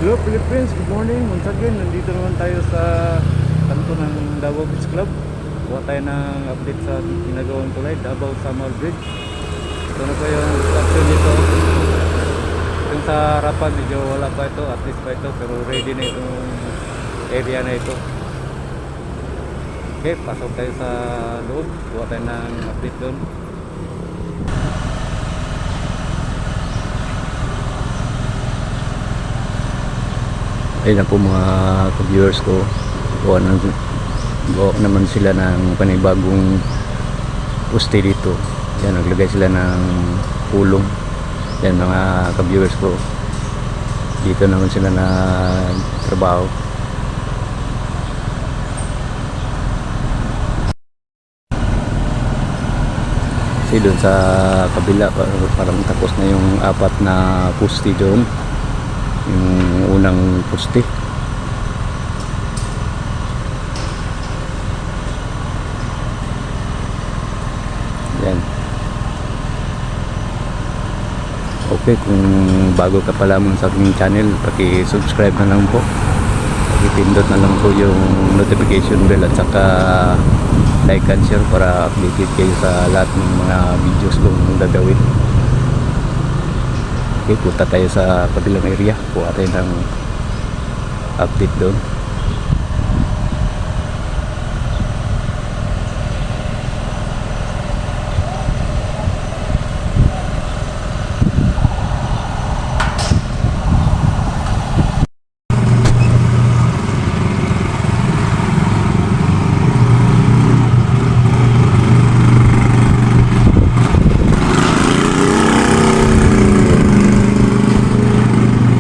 Hello Philippines, good morning. Once again, nandito naman tayo sa kanto ng Davao Beach Club. Kuha tayo ng update sa ginagawang tulay, Davao Samal Bridge. Ito na po yung station dito. Yung sa harapan, medyo wala pa ito, at least pa ito, pero ready na itong area na ito. Okay, pasok tayo sa loob. Kuha tayo ng update doon. Ayun na po mga ka-viewers ko, gawa naman sila ng panibagong poste dito. Yan, naglagay sila ng pulong. Yan mga ka-viewers ko, dito naman sila na trabaho. Kasi doon sa kabila parang tapos na yung apat na poste doon, yung unang poste. Yan. Okay, kung bago ka pa lamang sa aking channel, paki-subscribe na lang po, paki-pindot na lang po yung notification bell at saka like and share para updated kayo sa lahat ng mga videos kong gagawin. Okay, punta tayo sa kabilang area, kuha tayo ng update doon.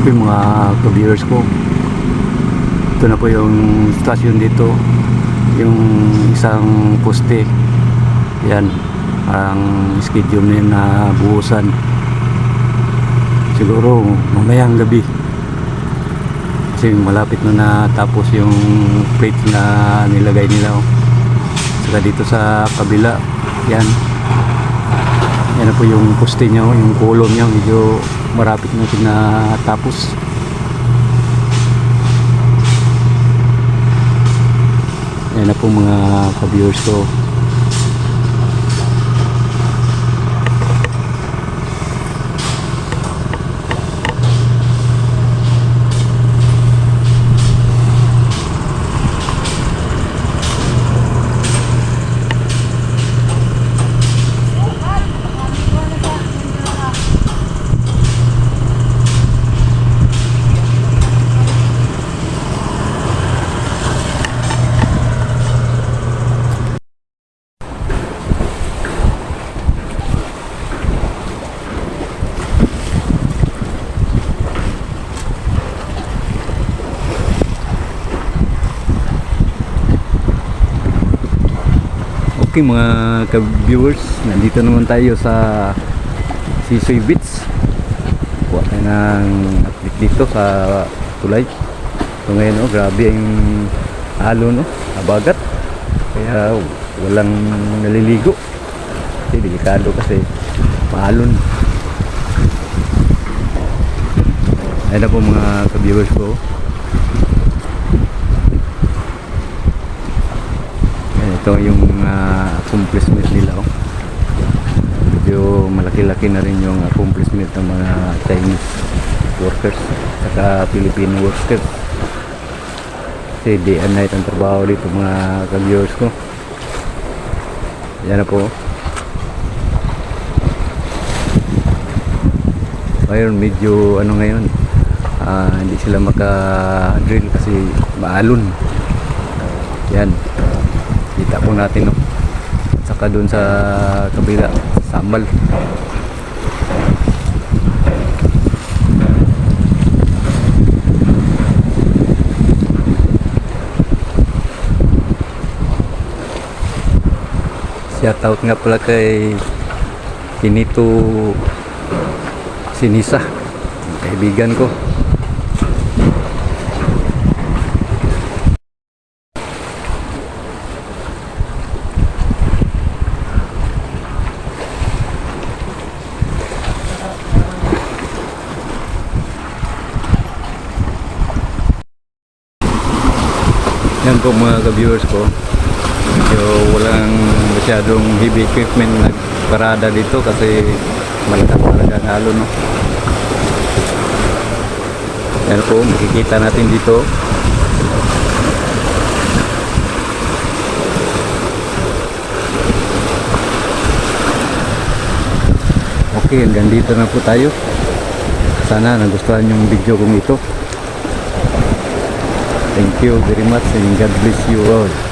Yung mga ka-viewers ko, ito na po yung stasyon dito, yung isang poste. Yan, parang schedule na yun na buhusan siguro mamayang gabi kasi malapit na natapos yung plate na nilagay nila. Saka dito sa kabila, yan na po yung poste nya, yung column nya medyo marapit na tinatapos. Yan na po mga ka-viewers ko. Okay mga ka-viewers, nandito naman tayo sa Sissoy Beach. Kuha tayo ng update dito sa tulay. So ngayon grabe yung halo abagat, kaya walang naliligo kasi delikado kasi maalon. Ayun na po mga ka-viewers ko. Ito yung accomplishment nila. Medyo malaki-laki na rin yung accomplishment ng mga Chinese workers saka Filipino workers. Kasi day and night ang trabaho dito mga ka-viewers ko. Yan na po. Ngayon medyo ngayon, hindi sila maka-drill kasi maalon. Yan, kita po natin saka dun sa kabila sambal. Shout out nga pala kay Kinito Sinisa, kaibigan ko. po mga ka-viewers ko. Medyo walang masyadong heavy equipment nagparada dito kasi malakas talaga ang alon, no? Yan po, makikita natin dito. Okay, hanggang dito na po tayo. Sana nagustuhan yung video kong ito. Thank you very much and God bless you all.